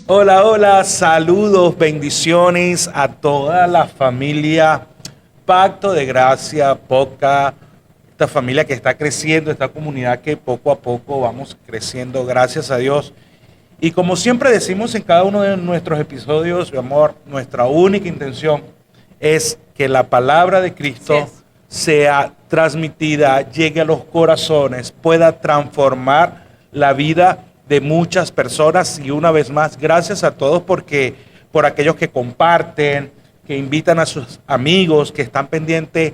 Hola, hola, saludos, bendiciones a toda la familia Pacto de Gracia, Poca, esta familia que está creciendo, esta comunidad que poco a poco vamos creciendo, gracias a Dios. Y como siempre decimos en cada uno de nuestros episodios, mi amor, nuestra única intención es que la palabra de Cristo sea transmitida, llegue a los corazones, pueda transformar la vida de muchas personas. Y una vez más, gracias a todos por aquellos que comparten, que invitan a sus amigos, que están pendientes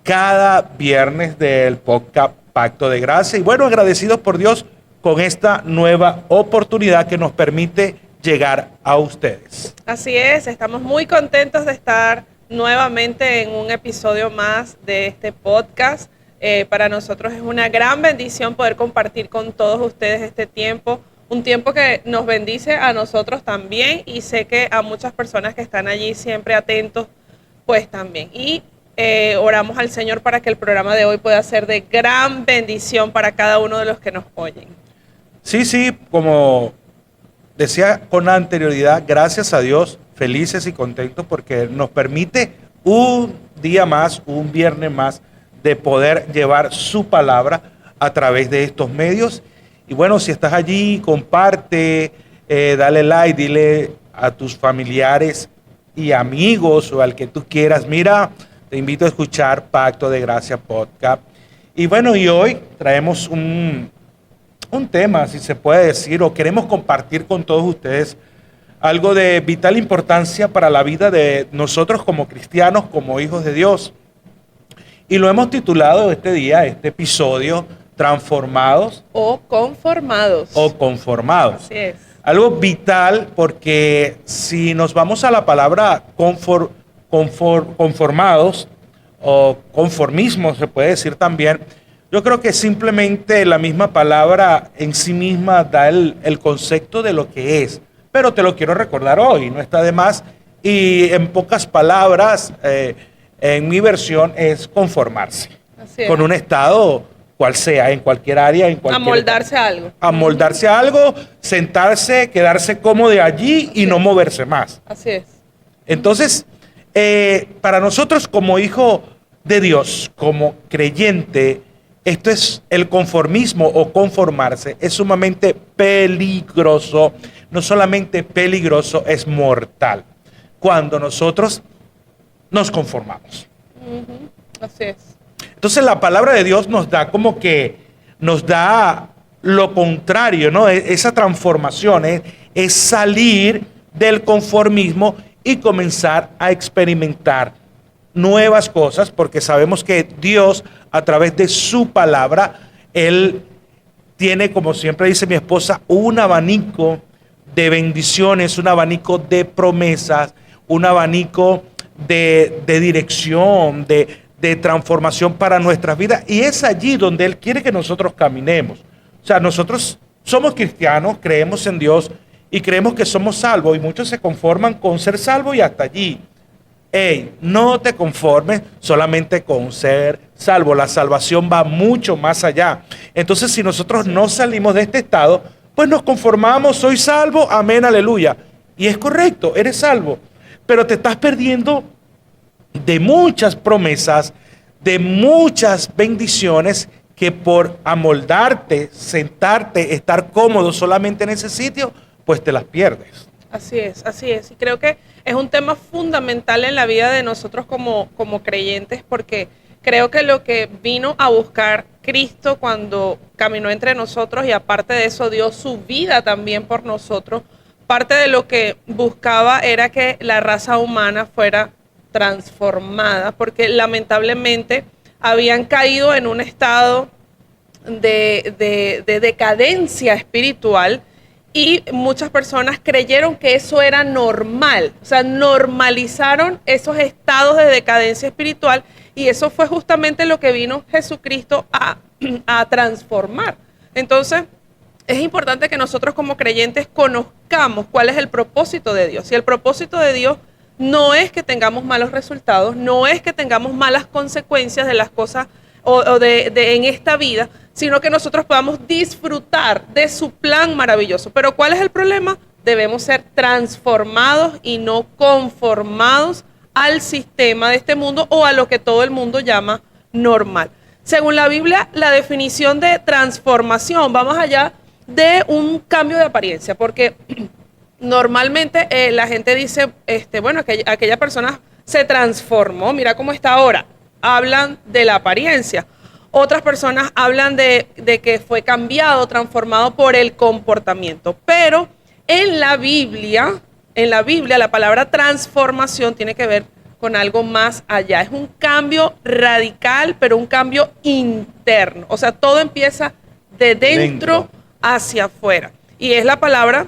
cada viernes del podcast Pacto de Gracia. Y bueno, agradecidos por Dios con esta nueva oportunidad que nos permite llegar a ustedes. Así es, estamos muy contentos de estar nuevamente en un episodio más de este podcast. Para nosotros es una gran bendición poder compartir con todos ustedes este tiempo, un tiempo que nos bendice a nosotros también, y sé que a muchas personas que están allí siempre atentos, pues también. Y oramos al Señor para que el programa de hoy pueda ser de gran bendición para cada uno de los que nos oyen. Sí, como decía con anterioridad, gracias a Dios, felices y contentos porque nos permite un día más, un viernes más, de poder llevar su palabra a través de estos medios. Y bueno, si estás allí, comparte, dale like, dile a tus familiares y amigos o al que tú quieras. Mira, te invito a escuchar Pacto de Gracia Podcast. Y bueno, y hoy traemos un tema, si se puede decir, o queremos compartir con todos ustedes algo de vital importancia para la vida de nosotros como cristianos, como hijos de Dios. Y lo hemos titulado este día, este episodio, Transformados o Conformados. O Conformados. Así es. Algo vital, porque si nos vamos a la palabra conformados o conformismo, se puede decir también, yo creo que simplemente la misma palabra en sí misma da el concepto de lo que es. Pero te lo quiero recordar hoy, no está de más. Y en pocas palabras, en mi versión es conformarse. Así es. Con un estado, cual sea, en cualquier área, en cualquier... Amoldarse a algo. Amoldarse a algo, sentarse, quedarse cómodo allí y no moverse más. Así es. Entonces, para nosotros como hijo de Dios, como creyente, esto es el conformismo o conformarse, es sumamente peligroso. No solamente peligroso, es mortal. Cuando nosotros nos conformamos. Así es. Entonces la palabra de Dios nos da como que, nos da lo contrario, ¿no? Esa transformación es salir del conformismo y comenzar a experimentar nuevas cosas, porque sabemos que Dios, a través de su palabra, Él tiene, como siempre dice mi esposa, un abanico de bendiciones, un abanico de promesas, un abanico de dirección, de transformación para nuestras vidas. Y es allí donde Él quiere que nosotros caminemos. O sea, nosotros somos cristianos, creemos en Dios y creemos que somos salvos. Y muchos se conforman con ser salvos y hasta allí. Hey, no te conformes solamente con ser salvo. La salvación va mucho más allá. Entonces, si nosotros no salimos de este estado, pues nos conformamos, soy salvo, amén, aleluya. Y es correcto, eres salvo. Pero te estás perdiendo de muchas promesas, de muchas bendiciones que por amoldarte, sentarte, estar cómodo solamente en ese sitio, pues te las pierdes. Así es, así es. Y creo que es un tema fundamental en la vida de nosotros como creyentes, porque creo que lo que vino a buscar Cristo cuando caminó entre nosotros, y aparte de eso dio su vida también por nosotros, parte de lo que buscaba era que la raza humana fuera transformada, porque lamentablemente habían caído en un estado de decadencia espiritual, y muchas personas creyeron que eso era normal, o sea, normalizaron esos estados de decadencia espiritual, y eso fue justamente lo que vino Jesucristo a transformar. Entonces, es importante que nosotros como creyentes conozcamos cuál es el propósito de Dios. Y el propósito de Dios no es que tengamos malos resultados, no es que tengamos malas consecuencias de las cosas en esta vida, sino que nosotros podamos disfrutar de su plan maravilloso. Pero ¿cuál es el problema? debemos ser transformados y no conformados al sistema de este mundo o a lo que todo el mundo llama normal. Según la Biblia, la definición de transformación va más allá de un cambio de apariencia, porque normalmente la gente dice, bueno, aquella persona se transformó, mira cómo está ahora. Hablan de la apariencia. Otras personas hablan de que fue cambiado, transformado por el comportamiento. Pero en la Biblia, la palabra transformación tiene que ver con algo más allá. Es un cambio radical, pero un cambio interno. O sea, todo empieza de dentro hacia afuera. Y es la palabra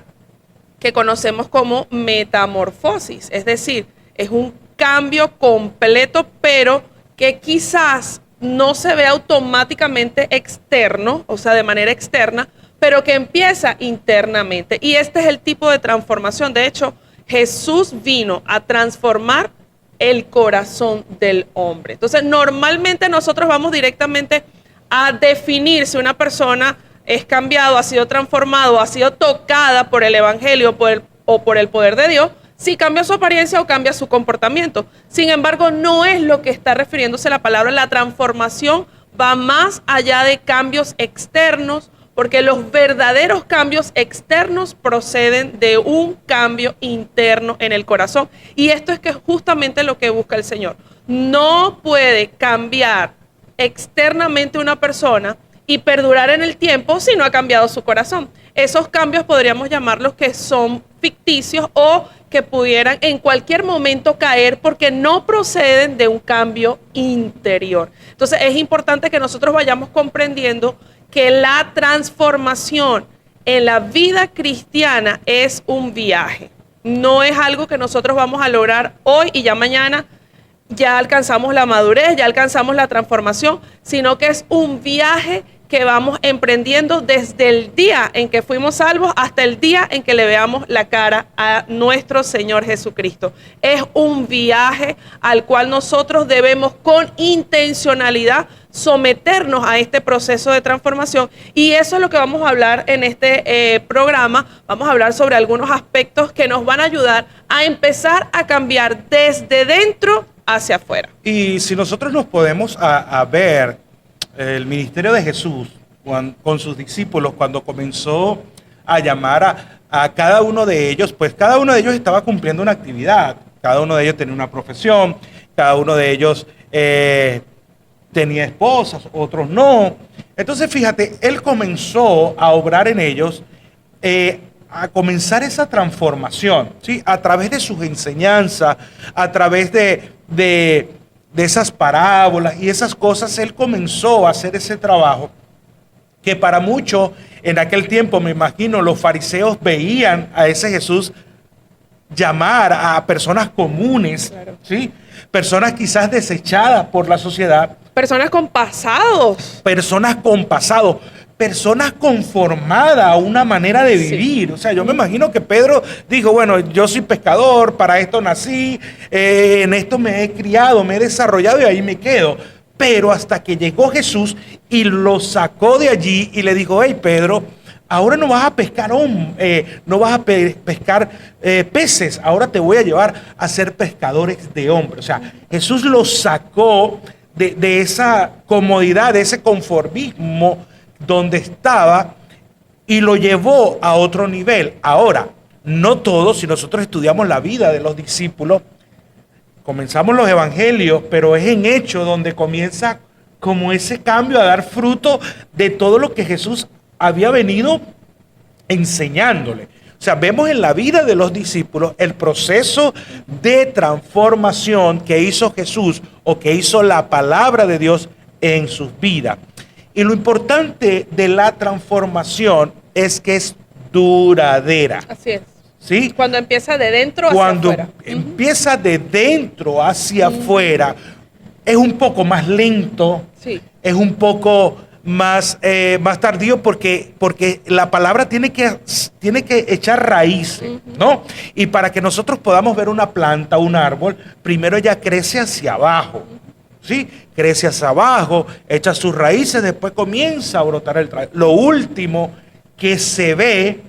que conocemos como metamorfosis. Es decir, es un cambio completo, pero que quizás no se ve automáticamente externo, o sea, de manera externa, pero que empieza internamente. Y este es el tipo de transformación. De hecho, Jesús vino a transformar el corazón del hombre. Entonces, normalmente nosotros vamos directamente a definir si una persona es cambiado, ha sido transformado, ha sido tocada por el evangelio o por el poder de Dios, si cambia su apariencia o cambia su comportamiento. Sin embargo, no es lo que está refiriéndose la palabra. La transformación va más allá de cambios externos, porque los verdaderos cambios externos proceden de un cambio interno en el corazón. Y esto es que es justamente lo que busca el Señor. No puede cambiar externamente una persona y perdurar en el tiempo si no ha cambiado su corazón. Esos cambios podríamos llamarlos que son ficticios o que pudieran en cualquier momento caer porque no proceden de un cambio interior. Entonces es importante que nosotros vayamos comprendiendo que la transformación en la vida cristiana es un viaje. No es algo que nosotros vamos a lograr hoy y ya mañana ya alcanzamos la madurez, ya alcanzamos la transformación, sino que es un viaje que vamos emprendiendo desde el día en que fuimos salvos hasta el día en que le veamos la cara a nuestro Señor Jesucristo. Es un viaje al cual nosotros debemos con intencionalidad someternos a este proceso de transformación, y eso es lo que vamos a hablar en este programa. Vamos a hablar sobre algunos aspectos que nos van a ayudar a empezar a cambiar desde dentro hacia afuera. Y si nosotros nos podemos a ver el ministerio de Jesús con sus discípulos, cuando comenzó a llamar a cada uno de ellos, pues cada uno de ellos estaba cumpliendo una actividad, cada uno de ellos tenía una profesión, cada uno de ellos tenía esposas, otros no. Entonces, fíjate, él comenzó a obrar en ellos, a comenzar esa transformación, ¿sí? A través de sus enseñanzas, a través de esas parábolas y esas cosas. Él comenzó a hacer ese trabajo que para muchos en aquel tiempo, me imagino, los fariseos veían a ese Jesús llamar a personas comunes, claro, ¿sí? Personas quizás desechadas por la sociedad. Personas con pasados. Personas con pasado. Personas conformadas a una manera de vivir. Sí. O sea, yo me imagino que Pedro dijo, bueno, yo soy pescador, para esto nací, en esto me he criado, me he desarrollado y ahí me quedo. Pero hasta que llegó Jesús y lo sacó de allí y le dijo, hey Pedro, ahora no vas a pescar, no vas a pescar peces, ahora te voy a llevar a ser pescadores de hombres. O sea, Jesús lo sacó de esa comodidad, de ese conformismo donde estaba y lo llevó a otro nivel. Ahora, no todos, si nosotros estudiamos la vida de los discípulos, comenzamos los evangelios, pero es en Hechos donde comienza como ese cambio a dar fruto de todo lo que Jesús había venido enseñándole. O sea, vemos en la vida de los discípulos el proceso de transformación que hizo Jesús o que hizo la palabra de Dios en sus vidas. Y lo importante de la transformación es que es duradera. Así es. ¿Sí? Cuando empieza de dentro hacia afuera. Cuando empieza de dentro hacia afuera, es un poco más lento, sí, es un poco más tardío porque la palabra tiene que echar raíces, ¿no? Y para que nosotros podamos ver una planta, un árbol, primero ella crece hacia abajo, ¿sí? Crece hacia abajo, echa sus raíces, después comienza a brotar el tallo. Lo último que se ve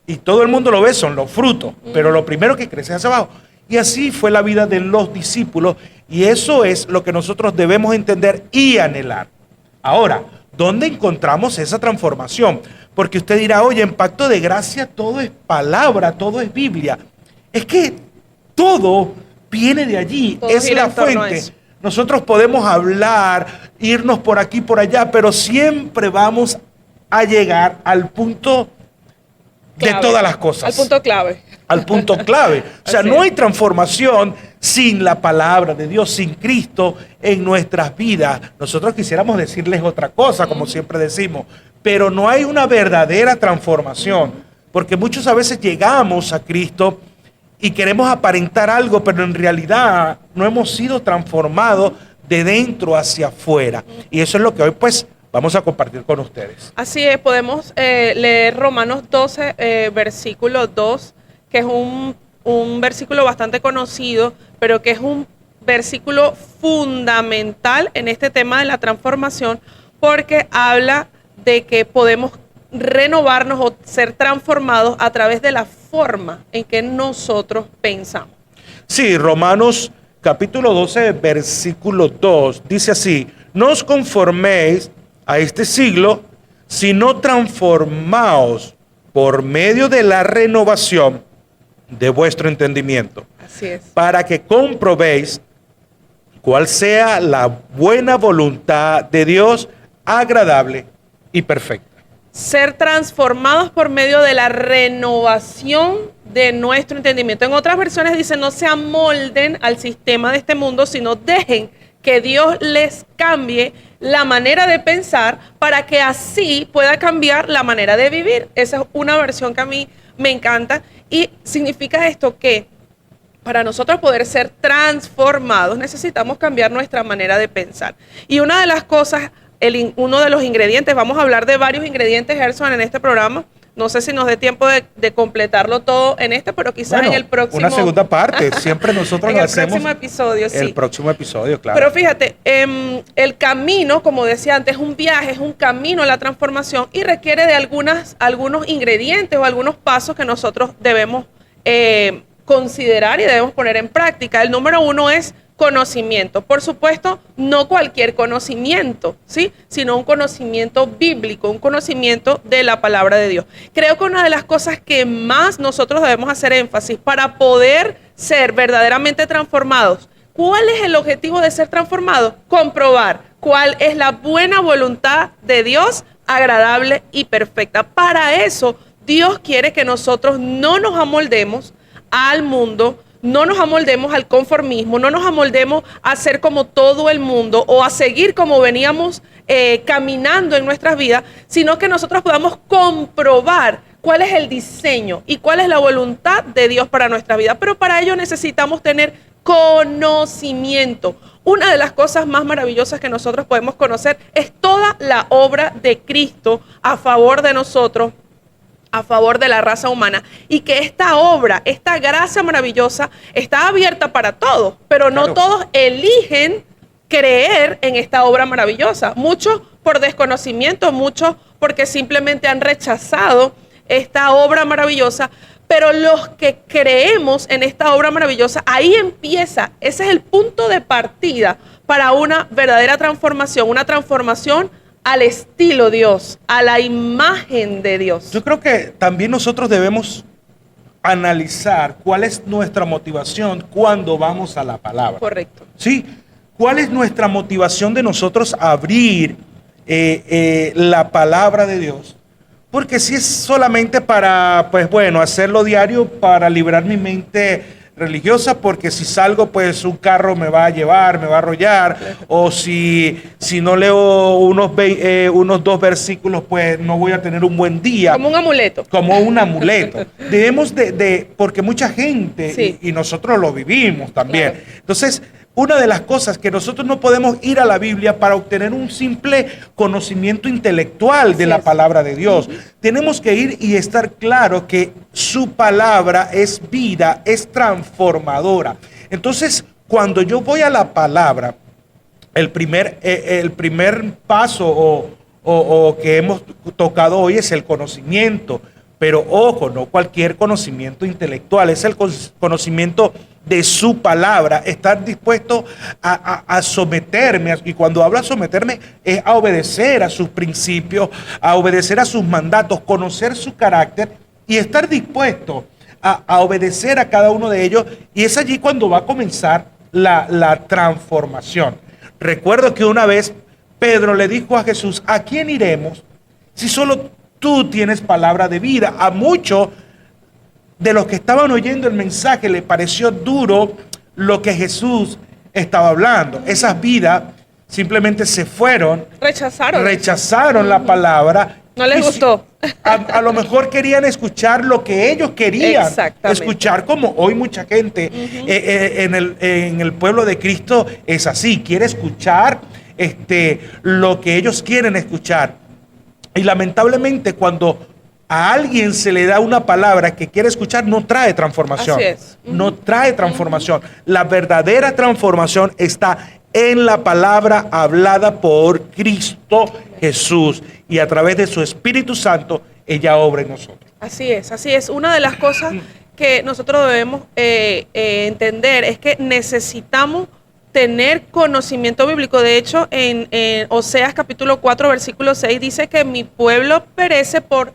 y todo el mundo lo ve, son los frutos, pero lo primero que crece es hacia abajo. Y así fue la vida de los discípulos, y eso es lo que nosotros debemos entender y anhelar. Ahora, ¿dónde encontramos esa transformación? Porque usted dirá, oye, en Pacto de Gracia todo es palabra, todo es Biblia. Es que todo viene de allí, Todo es gira la en torno a fuente. eso. Nosotros podemos hablar, irnos por aquí, por allá, pero siempre vamos a llegar al punto de Clave. todas las cosas. Al punto clave. Al punto clave. O sea, Así no es. hay transformación sin la palabra de Dios, sin Cristo en nuestras vidas. Nosotros quisiéramos decirles otra cosa, como siempre decimos, pero no hay una verdadera transformación, porque muchos a veces llegamos a Cristo y queremos aparentar algo, pero en realidad no hemos sido transformados de dentro hacia afuera. Y eso es lo que hoy pues vamos a compartir con ustedes. Así es, podemos leer Romanos 12, versículo 2, que es un versículo bastante conocido, pero que es un versículo fundamental en este tema de la transformación, porque habla de que podemos renovarnos o ser transformados a través de la forma en que nosotros pensamos. Sí, Romanos capítulo 12, versículo 2, dice así, no os conforméis a este siglo, sino transformaos por medio de la renovación de vuestro entendimiento, Así es. para que comprobéis cuál sea la buena voluntad de Dios, agradable y perfecta. Ser transformados por medio de la renovación de nuestro entendimiento. En otras versiones dice, no se amolden al sistema de este mundo, sino dejen que Dios les cambie la manera de pensar para que así pueda cambiar la manera de vivir. Esa es una versión que a mmí me encanta y significa esto que para nosotros poder ser transformados necesitamos cambiar nuestra manera de pensar. Y una de las cosas, uno de los ingredientes, vamos a hablar de varios ingredientes, Gerson, en este programa. No sé si nos dé tiempo de completarlo todo en este, pero quizás Bueno, en el próximo. una segunda parte, siempre nosotros en lo el hacemos. próximo episodio, sí. El próximo episodio, claro. Pero fíjate, el camino, como decía antes, es un viaje, es un camino a la transformación y requiere de algunos ingredientes o algunos pasos que nosotros debemos considerar y debemos poner en práctica. El número 1 es conocimiento. Por supuesto, no cualquier conocimiento, ¿sí? Sino un conocimiento bíblico, un conocimiento de la palabra de Dios. Creo que una de las cosas que más nosotros debemos hacer énfasis para poder ser verdaderamente transformados. ¿Cuál es el objetivo de ser transformados? Comprobar cuál es la buena voluntad de Dios, agradable y perfecta. Para eso, Dios quiere que nosotros no nos amoldemos al mundo, no nos amoldemos al conformismo, no nos amoldemos a ser como todo el mundo o a seguir como veníamos caminando en nuestras vidas, sino que nosotros podamos comprobar cuál es el diseño y cuál es la voluntad de Dios para nuestra vida. Pero para ello necesitamos tener conocimiento. Una de las cosas más maravillosas que nosotros podemos conocer es toda la obra de Cristo a favor de nosotros, a favor de la raza humana, y que esta obra, esta gracia maravillosa está abierta para todos, pero no Claro. todos eligen creer en esta obra maravillosa. Muchos por desconocimiento, muchos porque simplemente han rechazado esta obra maravillosa, pero los que creemos en esta obra maravillosa, ahí empieza, ese es el punto de partida para una verdadera transformación, una transformación al estilo Dios, a la imagen de Dios. Yo creo que también nosotros debemos analizar cuál es nuestra motivación cuando vamos a la palabra. Correcto. ¿Sí? ¿Cuál es nuestra motivación de nosotros abrir la palabra de Dios? Porque si es solamente para, pues bueno, hacerlo diario para librar mi mente religiosa, porque si salgo, pues un carro me va a llevar, me va a arrollar, o si no leo unos 2 versículos, pues no voy a tener un buen día. Como un amuleto. Como un amuleto. Debemos porque mucha gente, Sí. y nosotros lo vivimos también. Claro. Entonces, una de las cosas que nosotros no podemos ir a la Biblia para obtener un simple conocimiento intelectual de Así la es. palabra de Dios. Tenemos que ir y estar claro que su palabra es vida, es transformadora. Entonces, cuando yo voy a la palabra, el primer paso o que hemos tocado hoy es el conocimiento. Pero ojo, no cualquier conocimiento intelectual, es el conocimiento de su palabra, estar dispuesto a someterme, y cuando hablo a someterme es a obedecer a sus principios, a obedecer a sus mandatos, conocer su carácter y estar dispuesto a obedecer a cada uno de ellos, y es allí cuando va a comenzar la transformación. Recuerdo que una vez Pedro le dijo a Jesús: ¿a quién iremos si solo tú tienes palabra de vida? A muchos de los que estaban oyendo el mensaje le pareció duro lo que Jesús estaba hablando. Esas vidas simplemente se fueron, rechazaron la palabra. No les gustó. A lo mejor querían escuchar lo que ellos querían escuchar, como hoy mucha gente en el pueblo de Cristo es así, quiere escuchar lo que ellos quieren escuchar. Y lamentablemente cuando a alguien se le da una palabra que quiere escuchar, no trae transformación. Así es. No trae transformación. La verdadera transformación está en la palabra hablada por Cristo Jesús. Y a través de su Espíritu Santo, ella obra en nosotros. Así es, así es. Una de las cosas que nosotros debemos entender es que necesitamos tener conocimiento bíblico. De hecho, en Oseas capítulo 4, versículo 6, dice que mi pueblo perece por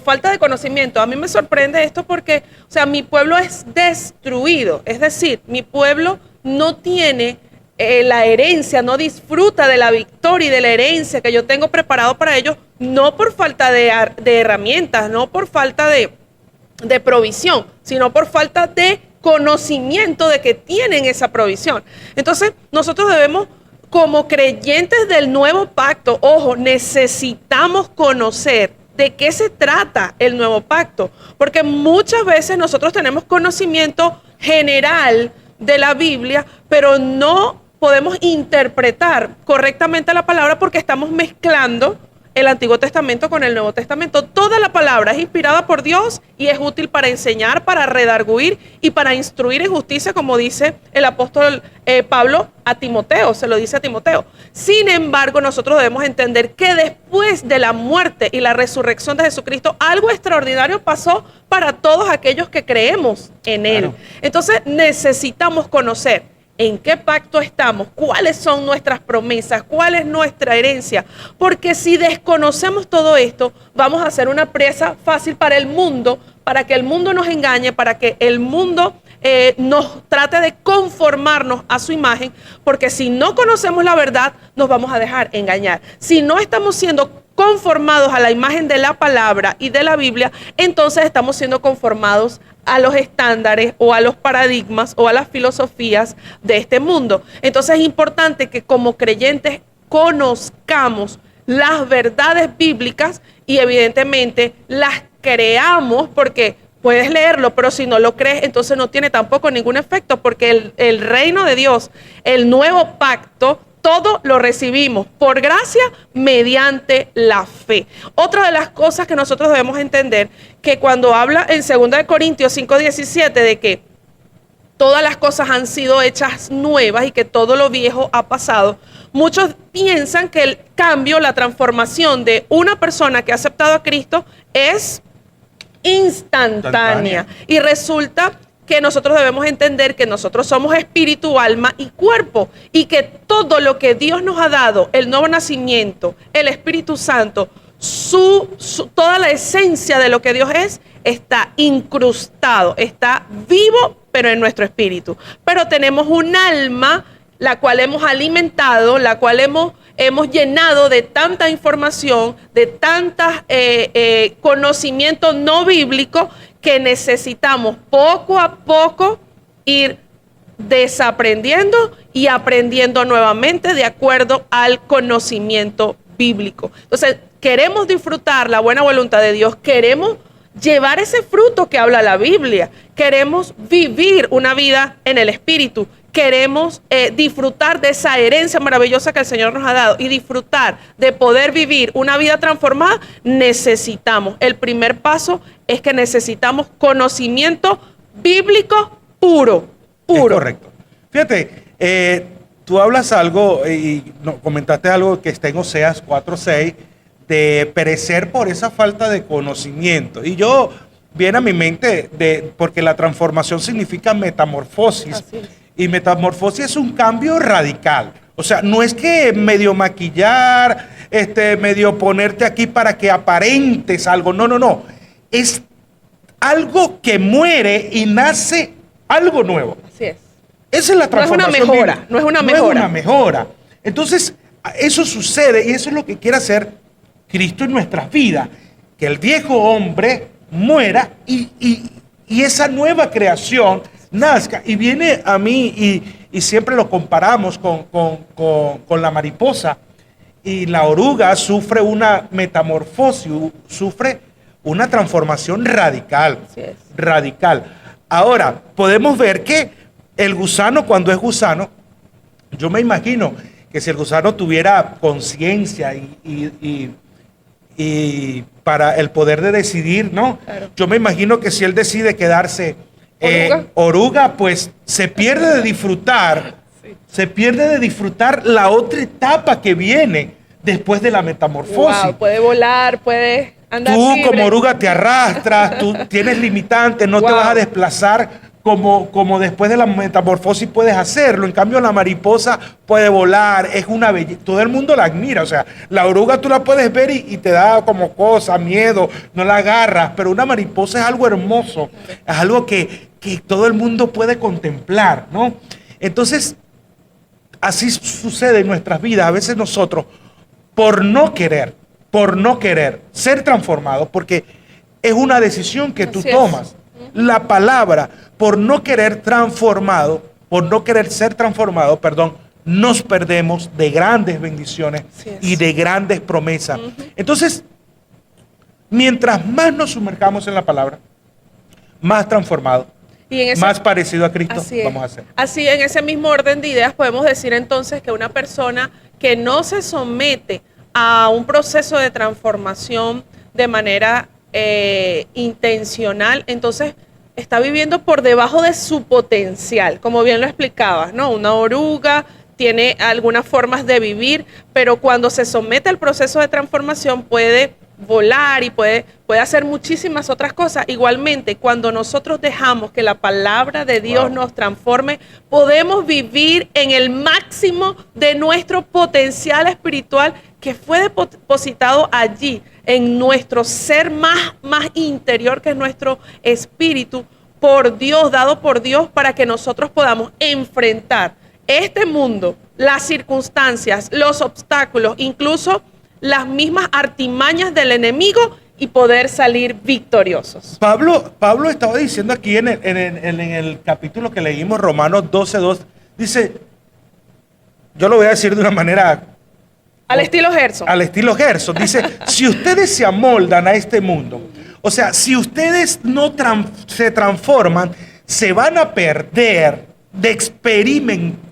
falta de conocimiento. A mí me sorprende esto porque, o sea, mi pueblo es destruido. Es decir, mi pueblo no tiene la herencia, no disfruta de la victoria y de la herencia que yo tengo preparado para ellos, no por falta de herramientas, no por falta de provisión, sino por falta de conocimiento de que tienen esa provisión. Entonces, nosotros debemos, como creyentes del nuevo pacto, ojo, necesitamos conocer de qué se trata el nuevo pacto, porque muchas veces nosotros tenemos conocimiento general de la Biblia, pero no podemos interpretar correctamente la palabra porque estamos mezclando el Antiguo Testamento con el Nuevo Testamento. Toda la palabra es inspirada por Dios y es útil para enseñar, para redarguir y para instruir en justicia, como dice el apóstol Pablo a Timoteo, se lo dice a Timoteo. Sin embargo, nosotros debemos entender que después de la muerte y la resurrección de Jesucristo, algo extraordinario pasó para todos aquellos que creemos en Él. Entonces, necesitamos conocer en qué pacto estamos, cuáles son nuestras promesas, cuál es nuestra herencia, porque si desconocemos todo esto, vamos a ser una presa fácil para el mundo, para que el mundo nos engañe, para que el mundo nos trate de conformarnos a su imagen, porque si no conocemos la verdad, nos vamos a dejar engañar. Si no estamos siendo conformados a la imagen de la palabra y de la Biblia, entonces estamos siendo conformados a los estándares o a los paradigmas o a las filosofías de este mundo. Entonces es importante que como creyentes conozcamos las verdades bíblicas y evidentemente las creamos, porque puedes leerlo, pero si no lo crees, entonces no tiene tampoco ningún efecto, porque el reino de Dios, el nuevo pacto, todo lo recibimos por gracia mediante la fe. Otra de las cosas que nosotros debemos entender, que cuando habla en 2 Corintios 5:17 de que todas las cosas han sido hechas nuevas y que todo lo viejo ha pasado, muchos piensan que el cambio, la transformación de una persona que ha aceptado a Cristo es instantánea. Y resulta que nosotros debemos entender que nosotros somos espíritu, alma y cuerpo, y que todo lo que Dios nos ha dado, el nuevo nacimiento, el Espíritu Santo, toda la esencia de lo que Dios es, está incrustado, está vivo, pero en nuestro espíritu. Pero tenemos un alma, la cual hemos alimentado, la cual hemos llenado de tanta información, de tantas conocimiento no bíblico, que necesitamos poco a poco ir desaprendiendo y aprendiendo nuevamente de acuerdo al conocimiento bíblico. Entonces, queremos disfrutar la buena voluntad de Dios, queremos llevar ese fruto que habla la Biblia, queremos vivir una vida en el Espíritu, queremos disfrutar de esa herencia maravillosa que el Señor nos ha dado y disfrutar de poder vivir una vida transformada. Necesitamos, el primer paso es que necesitamos conocimiento bíblico puro. Es correcto. Fíjate, tú hablas algo y comentaste algo que está en Oseas 4:6, perecer por esa falta de conocimiento. Y yo, viene a mi mente, porque la transformación significa metamorfosis, Así es. y metamorfosis es un cambio radical. O sea, no es que medio maquillar, medio ponerte aquí para que aparentes algo. No, no, no. Es algo que muere y nace algo nuevo. Así es. Esa es la transformación. No es una mejora, no es una mejora. No es una mejora. Entonces, eso sucede y eso es lo que quiere hacer Cristo en nuestras vidas. Que el viejo hombre muera y esa nueva creación nazca. Y viene a mí y siempre lo comparamos con la mariposa. Y la oruga sufre una metamorfosis, sufre una transformación radical. Así es. Radical. Ahora, podemos ver que el gusano, cuando es gusano, yo me imagino que si el gusano tuviera conciencia y para el poder de decidir, ¿no? Claro. Yo me imagino que si él decide quedarse ¿Oruga? oruga, pues se pierde de disfrutar, Sí. se pierde de disfrutar la otra etapa que viene después de la metamorfosis. Wow, puede volar, puede andar Tú libre. como oruga te arrastras, tú tienes limitantes, no te Wow. vas a desplazar como después de la metamorfosis puedes hacerlo. En cambio la mariposa puede volar, es una belleza, todo el mundo la admira. O sea, la oruga tú la puedes ver y te da como cosa, miedo, no la agarras, pero una mariposa es algo hermoso, es algo que todo el mundo puede contemplar, ¿no? Entonces, así sucede en nuestras vidas. A veces nosotros, por no querer ser transformados, porque es una decisión que tú Así es. tomas. La palabra, por no querer ser transformado, nos perdemos de grandes bendiciones Así es. y de grandes promesas. Entonces, mientras más nos sumerjamos en la palabra, más transformado, Y en ese- más parecido a Cristo Así es. vamos a ser. Así, en ese mismo orden de ideas, podemos decir entonces que una persona que no se somete a un proceso de transformación de manera intencional, entonces está viviendo por debajo de su potencial, como bien lo explicabas, ¿no? Una oruga tiene algunas formas de vivir, pero cuando se somete al proceso de transformación puede volar y puede hacer muchísimas otras cosas. Igualmente, cuando nosotros dejamos que la palabra de Dios Wow. nos transforme, podemos vivir en el máximo de nuestro potencial espiritual que fue depositado allí, en nuestro ser más interior, que es nuestro espíritu, por Dios, dado por Dios, para que nosotros podamos enfrentar este mundo, las circunstancias, los obstáculos, incluso las mismas artimañas del enemigo y poder salir victoriosos. Pablo estaba diciendo aquí en el capítulo que leímos, Romanos 12:2, dice, yo lo voy a decir de una manera Al estilo Gerson. al estilo Gerson, dice, si ustedes se amoldan a este mundo, o sea, si ustedes no se transforman, se van a perder de experimentar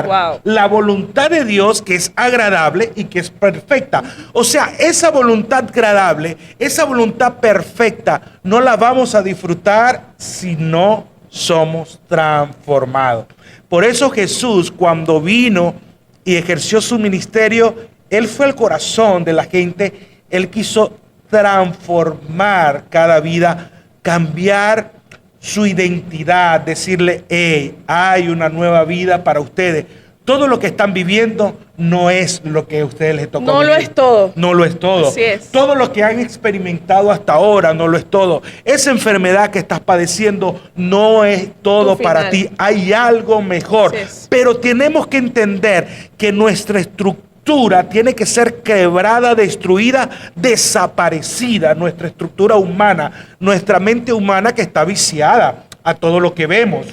Wow. la voluntad de Dios, que es agradable y que es perfecta. O sea, esa voluntad agradable, esa voluntad perfecta, no la vamos a disfrutar si no somos transformados. Por eso Jesús, cuando vino y ejerció su ministerio, Él fue el corazón de la gente. Él quiso transformar cada vida, cambiar su identidad, decirle, hey, hay una nueva vida para ustedes. Todo lo que están viviendo no es lo que a ustedes les tocó No lo vivir. es todo. No lo es todo. Así es. Todo lo que han experimentado hasta ahora no lo es todo. Esa enfermedad que estás padeciendo no es todo Tu para final. ti. Hay algo mejor. Así es. Pero tenemos que entender que nuestra estructura tiene que ser quebrada, destruida, desaparecida. Nuestra estructura humana, nuestra mente humana que está viciada a todo lo que vemos.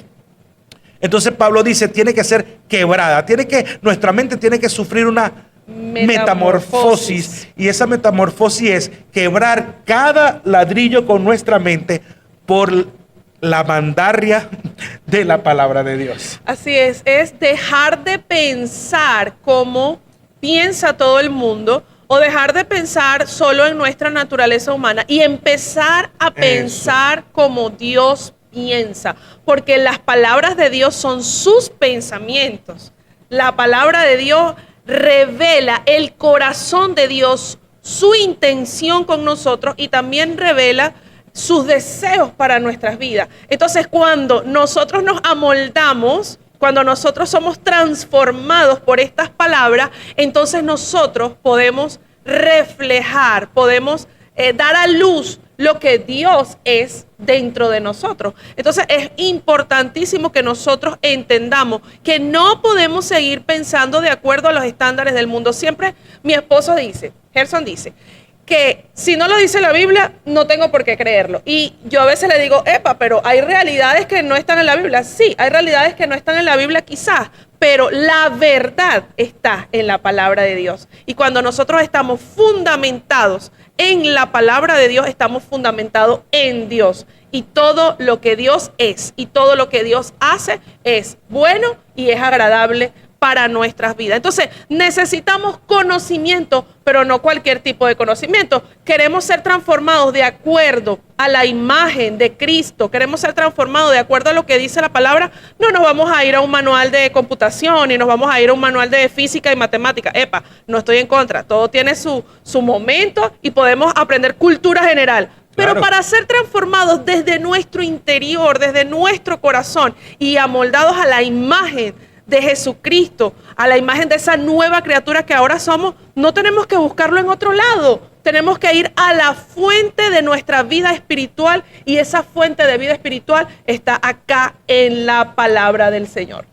Entonces Pablo dice, tiene que ser quebrada, nuestra mente tiene que sufrir una metamorfosis. Y esa metamorfosis es quebrar cada ladrillo con nuestra mente por la mandarria de la palabra de Dios. Así es dejar de pensar como piensa todo el mundo o dejar de pensar solo en nuestra naturaleza humana y empezar a pensar como Dios piensa, porque las palabras de Dios son sus pensamientos. La palabra de Dios revela el corazón de Dios su intención con nosotros y también revela sus deseos para nuestras vidas. Entonces, cuando nosotros nos amoldamos, cuando nosotros somos transformados por estas palabras, entonces nosotros podemos reflejar, podemos dar a luz lo que Dios es dentro de nosotros. Entonces es importantísimo que nosotros entendamos que no podemos seguir pensando de acuerdo a los estándares del mundo. Siempre mi esposo dice, Gerson dice, que si no lo dice la Biblia, no tengo por qué creerlo. Y yo a veces le digo, epa, pero hay realidades que no están en la Biblia. Sí, hay realidades que no están en la Biblia quizás, pero la verdad está en la palabra de Dios. Y cuando nosotros estamos fundamentados en la palabra de Dios, estamos fundamentados en Dios. Y todo lo que Dios es y todo lo que Dios hace es bueno y es agradable para nuestras vidas. Entonces, necesitamos conocimiento, pero no cualquier tipo de conocimiento. Queremos ser transformados de acuerdo a la imagen de Cristo. Queremos ser transformados de acuerdo a lo que dice la palabra. No nos vamos a ir a un manual de computación y nos vamos a ir a un manual de física y matemática. Epa, no estoy en contra. Todo tiene su momento y podemos aprender cultura general. Pero para ser transformados desde nuestro interior, desde nuestro corazón y amoldados a la imagen de Jesucristo, a la imagen de esa nueva criatura que ahora somos, no tenemos que buscarlo en otro lado. Tenemos que ir a la fuente de nuestra vida espiritual y esa fuente de vida espiritual está acá en la palabra del Señor.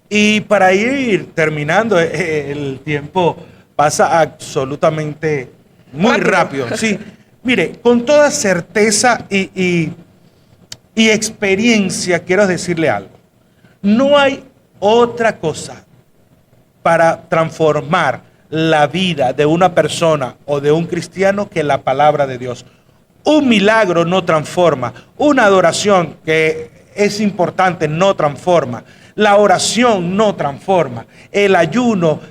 Y para ir terminando, el tiempo pasa absolutamente muy rápido. Sí, mire, con toda certeza y experiencia quiero decirle algo. No hay otra cosa para transformar la vida de una persona o de un cristiano que la palabra de Dios. Un milagro no transforma, una adoración que es importante no transforma, la oración no transforma, el ayuno,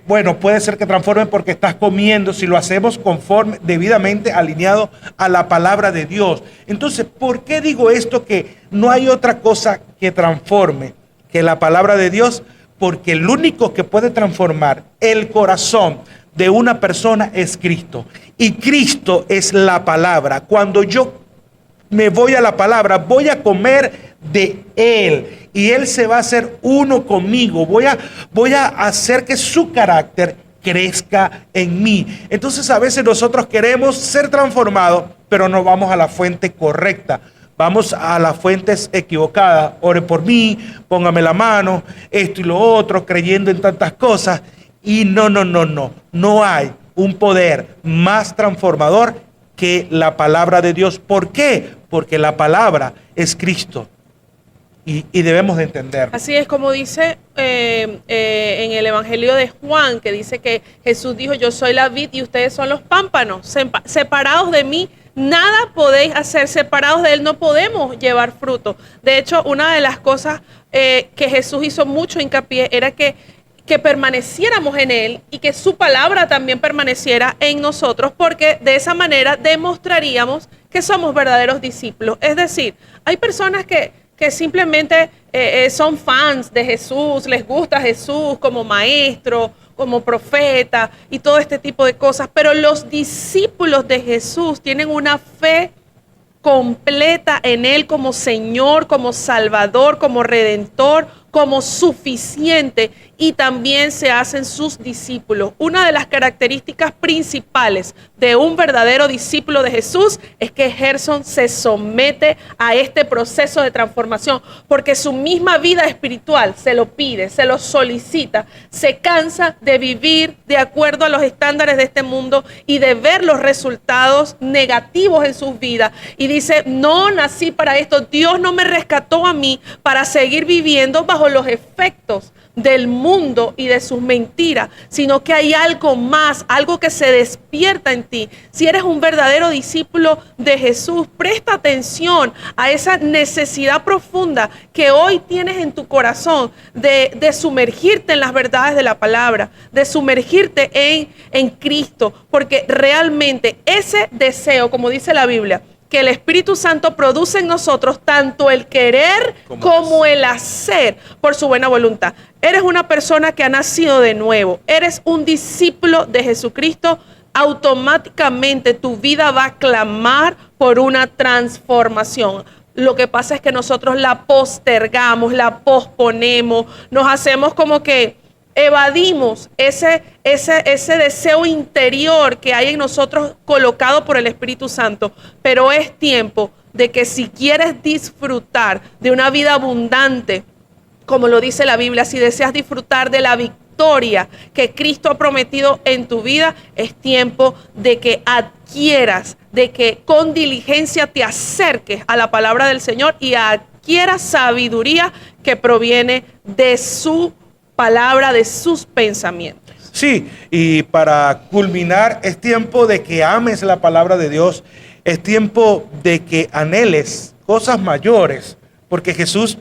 bueno, puede ser que transforme porque estás comiendo si lo hacemos conforme, debidamente alineado a la palabra de Dios. Entonces, ¿por qué digo esto que no hay otra cosa que transforme que la palabra de Dios? Porque el único que puede transformar el corazón de una persona es Cristo. Y Cristo es la palabra. Cuando yo me voy a la palabra, voy a comer de Él. Y Él se va a hacer uno conmigo. Voy a hacer que su carácter crezca en mí. Entonces a veces nosotros queremos ser transformados, pero no vamos a la fuente correcta. Vamos a las fuentes equivocadas. Ore por mí, póngame la mano, esto y lo otro, creyendo en tantas cosas. Y no hay un poder más transformador que la palabra de Dios. ¿Por qué? Porque la palabra es Cristo. Y debemos de entenderlo. Así es como dice en el Evangelio de Juan, que dice que Jesús dijo, yo soy la vid y ustedes son los pámpanos. Separados de mí, nada podéis hacer, separados de Él no podemos llevar fruto. De hecho, una de las cosas que Jesús hizo mucho hincapié era que permaneciéramos en Él y que su palabra también permaneciera en nosotros, porque de esa manera demostraríamos que somos verdaderos discípulos. Es decir, hay personas que simplemente son fans de Jesús, les gusta Jesús como maestro, como profeta y todo este tipo de cosas, pero los discípulos de Jesús tienen una fe completa en Él como Señor, como Salvador, como Redentor, como suficiente, y también se hacen sus discípulos. Una de las características principales de un verdadero discípulo de Jesús es que Gerson se somete a este proceso de transformación, porque su misma vida espiritual se lo pide, se lo solicita, se cansa de vivir de acuerdo a los estándares de este mundo y de ver los resultados negativos en sus vidas, y dice, no nací para esto, Dios no me rescató a mí para seguir viviendo bajo los efectos del mundo y de sus mentiras, sino que hay algo más, algo que se despierta en ti. Si eres un verdadero discípulo de Jesús, presta atención a esa necesidad profunda que hoy tienes en tu corazón de sumergirte en las verdades de la palabra, de sumergirte en Cristo, porque realmente ese deseo, como dice la Biblia, que el Espíritu Santo produce en nosotros tanto el querer como el hacer por su buena voluntad. Eres una persona que ha nacido de nuevo, eres un discípulo de Jesucristo, automáticamente tu vida va a clamar por una transformación. Lo que pasa es que nosotros la postergamos, la posponemos, nos hacemos como que evadimos ese deseo interior que hay en nosotros colocado por el Espíritu Santo. Pero es tiempo de que si quieres disfrutar de una vida abundante, como lo dice la Biblia, si deseas disfrutar de la victoria que Cristo ha prometido en tu vida, es tiempo de que adquieras, de que con diligencia te acerques a la palabra del Señor y adquieras sabiduría que proviene de su palabra, de sus pensamientos. Sí, y para culminar, es tiempo de que ames la palabra de Dios, es tiempo de que anheles cosas mayores, porque Jesús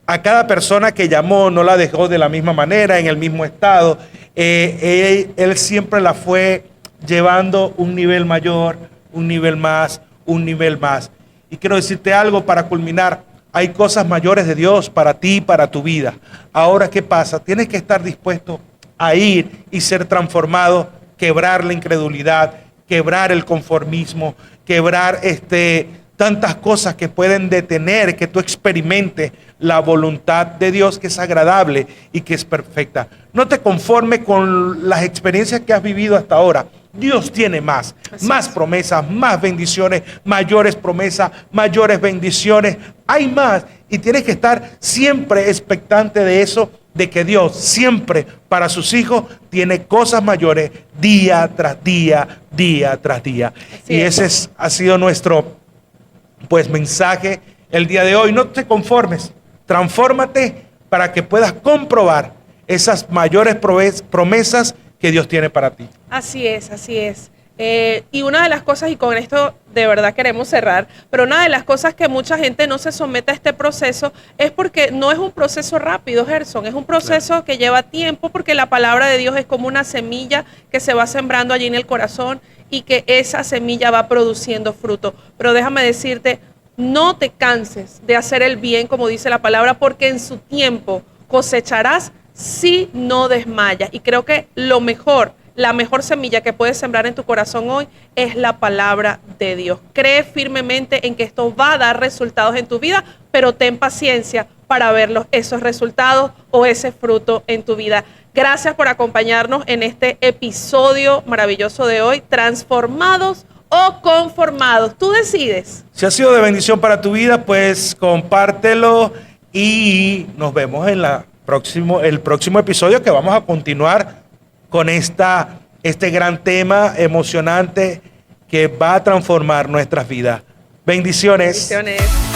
a cada persona que llamó no la dejó de la misma manera, en el mismo estado. Él siempre la fue llevando un nivel mayor, un nivel más, un nivel más. Y quiero decirte algo para culminar. Hay cosas mayores de Dios para ti, para tu vida. Ahora, ¿qué pasa? Tienes que estar dispuesto a ir y ser transformado, quebrar la incredulidad, quebrar el conformismo, quebrar tantas cosas que pueden detener que tú experimentes la voluntad de Dios, que es agradable y que es perfecta. No te conformes con las experiencias que has vivido hasta ahora. Dios tiene más promesas, más bendiciones, mayores promesas, mayores bendiciones. Hay más y tienes que estar siempre expectante de eso, de que Dios siempre para sus hijos tiene cosas mayores día tras día, día tras día. Y ese ha sido nuestro mensaje el día de hoy. No te conformes, transfórmate para que puedas comprobar esas mayores promesas que Dios tiene para ti. Así es, así es. Y una de las cosas, y con esto de verdad queremos cerrar, pero una de las cosas que mucha gente no se somete a este proceso es porque no es un proceso rápido, Gerson, es un proceso que lleva tiempo, porque la palabra de Dios es como una semilla que se va sembrando allí en el corazón y que esa semilla va produciendo fruto. Pero déjame decirte, no te canses de hacer el bien, como dice la palabra, porque en su tiempo cosecharás si no desmayas. Y creo que la mejor semilla que puedes sembrar en tu corazón hoy es la palabra de Dios. Cree firmemente en que esto va a dar resultados en tu vida, pero ten paciencia para ver esos resultados o ese fruto en tu vida. Gracias por acompañarnos en este episodio maravilloso de hoy, Transformados o Conformados. Tú decides. Si ha sido de bendición para tu vida, pues compártelo y nos vemos en el próximo episodio, que vamos a continuar con este gran tema emocionante que va a transformar nuestras vidas. Bendiciones. Bendiciones.